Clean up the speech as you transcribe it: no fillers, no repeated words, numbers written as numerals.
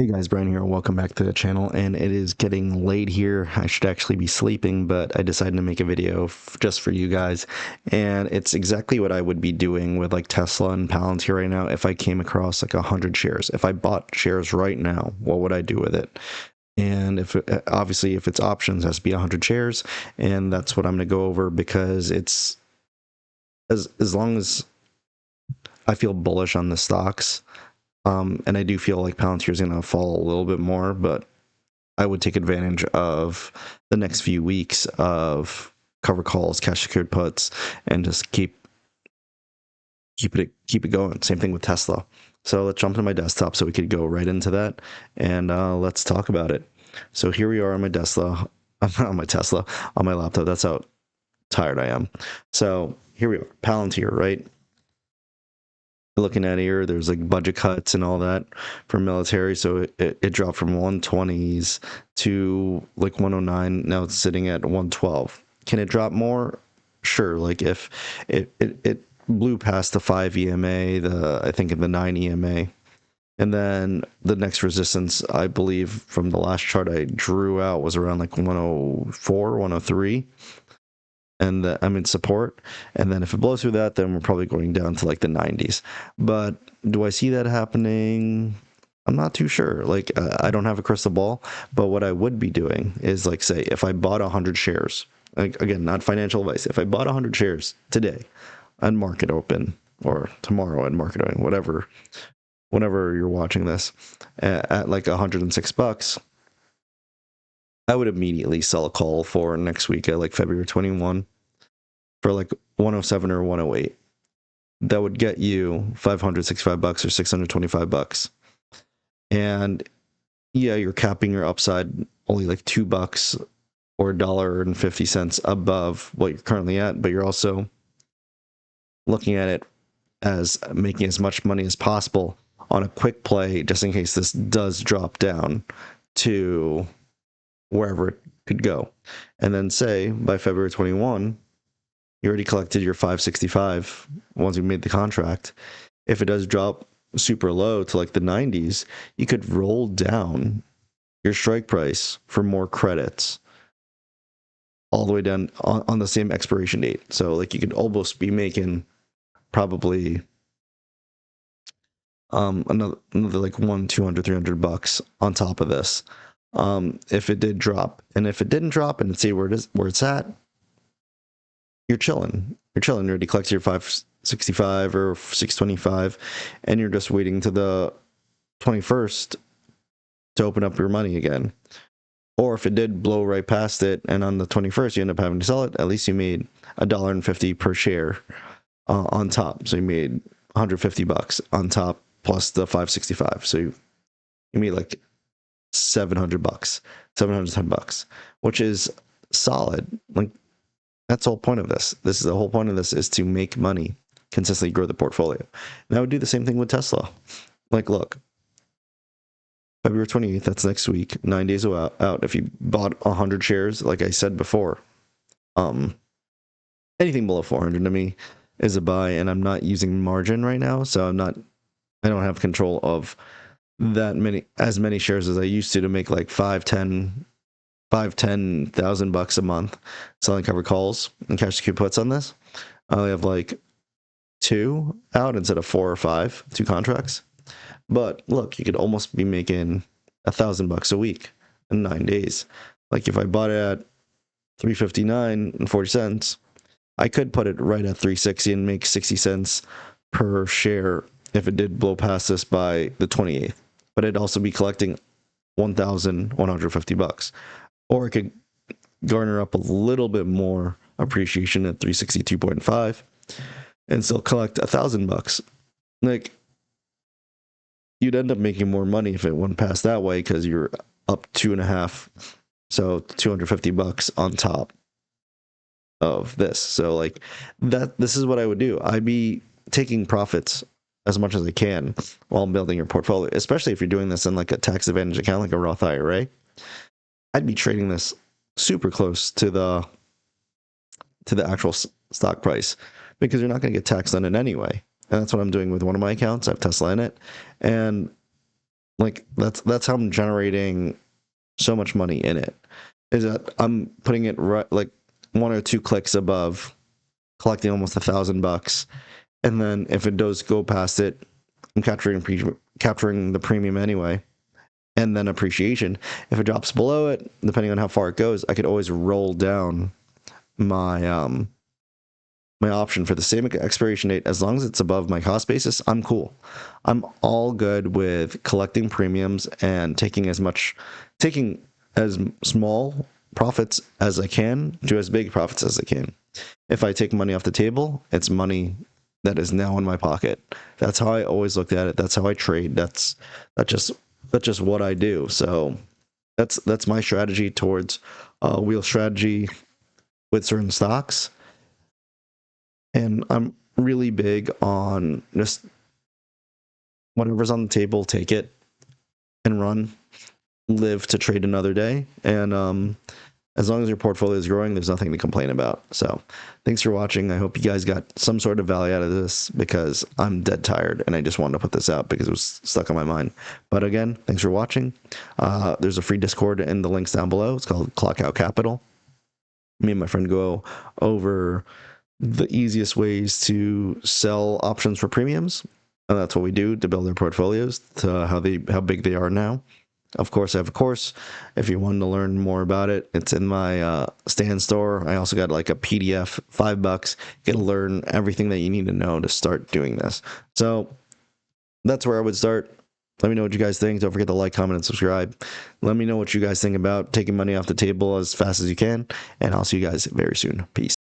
Hey guys, Brian here. Welcome back to the channel. And it is getting late here. I should actually be sleeping, but I decided to make a video just for you guys. And it's exactly what I would be doing with like Tesla and Palantir right now if I came across like 100 shares. If I bought shares right now, what would I do with it? And if obviously if it's options, it has to be 100 shares, and that's what I'm going to go over because it's as long as I feel bullish on the stocks. And I do feel like Palantir is going to fall a little bit more, but I would take advantage of the next few weeks of cover calls, cash secured puts, and just keep it going. Same thing with Tesla. So let's jump to my desktop so we could go right into that, and let's talk about it. So here we are on my Tesla, on my laptop. That's how tired I am. So here we are, Palantir, right? Looking at here, there's like budget cuts and all that for military, so it dropped from 120s to like 109. Now it's sitting at 112. Can it drop more? Sure. Like if it blew past the 5 EMA, I think in the 9 EMA, and then the next resistance, I believe from the last chart I drew out, was around like 104, 103, and I'm in support. And then if it blows through that, then we're probably going down to like the 90s. But do I see that happening? I'm not too sure. Like, I don't have a crystal ball, but what I would be doing is, like, say, if I bought 100 shares, like, again, not financial advice, if I bought 100 shares today on market open, or tomorrow at market open, whenever you're watching this, at like $106, I would immediately sell a call for next week at like February 21 for like 107 or 108. That would get you $565 or $625. And yeah, you're capping your upside only like $2 or $1.50 above what you're currently at, but you're also looking at it as making as much money as possible on a quick play, just in case this does drop down to wherever it could go. And then say by February 21, you already collected your 565 once you made the contract. If it does drop super low to like the 90s, you could roll down your strike price for more credits all the way down on the same expiration date. So like you could almost be making probably another like 200 $300 on top of this, if it did drop. And if it didn't drop and see where it's at, you're chilling. You already collected your 565 or 625, and you're just waiting to the 21st to open up your money again. Or if it did blow right past it and on the 21st you end up having to sell it, at least you made $1.50 per share on top. So you made $150 on top plus the 565. So you made like $700, $710, which is solid. Like, that's the whole point of this. The whole point of this is to make money, consistently grow the portfolio. And I would do the same thing with Tesla. Like, look, February 28th, that's next week, 9 days out. If you bought 100 shares, like I said before, anything below 400 to me is a buy, and I'm not using margin right now, so I don't have control of as many shares as I used to make like 10,000 bucks a month selling covered calls and cash secured puts on this. I only have like 2 out instead of 4 or 5, 2 contracts. But look, you could almost be making $1,000 a week in 9 days. Like if I bought it at 359 and 40 cents, I could put it right at 360 and make 60 cents per share if it did blow past this by the 28th. But I'd also be collecting $1,150. Or it could garner up a little bit more appreciation at 362.5 and still collect $1,000. Like, you'd end up making more money if it went past that way because you're up 2.5, so $250 on top of this. So like this is what I would do. I'd be taking profits as much as I can while building your portfolio, especially if you're doing this in like a tax advantage account like a Roth IRA. I'd be trading this super close to the actual stock price because you're not going to get taxed on it anyway. And that's what I'm doing with one of my accounts. I have Tesla in it, and Like that's how I'm generating so much money in it. Is that I'm putting it right like one or two clicks above, collecting almost $1,000, and then if it does go past it, I'm capturing the premium anyway, and then appreciation. If it drops below it, depending on how far it goes, I could always roll down my my option for the same expiration date. As long as it's above my cost basis, I'm cool. I'm all good with collecting premiums and taking as small profits as I can to as big profits as I can. If I take money off the table, it's money that is now in my pocket. That's how I always looked at it. That's how I trade. That's just that's just what I do. So that's my strategy towards wheel strategy with certain stocks. And I'm really big on just whatever's on the table, take it and run, live to trade another day. And as long as your portfolio is growing, there's nothing to complain about. So thanks for watching. I hope you guys got some sort of value out of this, because I'm dead tired and I just wanted to put this out because it was stuck on my mind. But again, thanks for watching. There's a free Discord in the links down below. It's called Clock Out Capital. Me and my friend go over the easiest ways to sell options for premiums. And that's what we do to build their portfolios to how big they are now. Of course, I have a course. If you want to learn more about it, it's in my Stan store. I also got like a PDF, $5. You get to learn everything that you need to know to start doing this. So that's where I would start. Let me know what you guys think. Don't forget to like, comment, and subscribe. Let me know what you guys think about taking money off the table as fast as you can. And I'll see you guys very soon. Peace.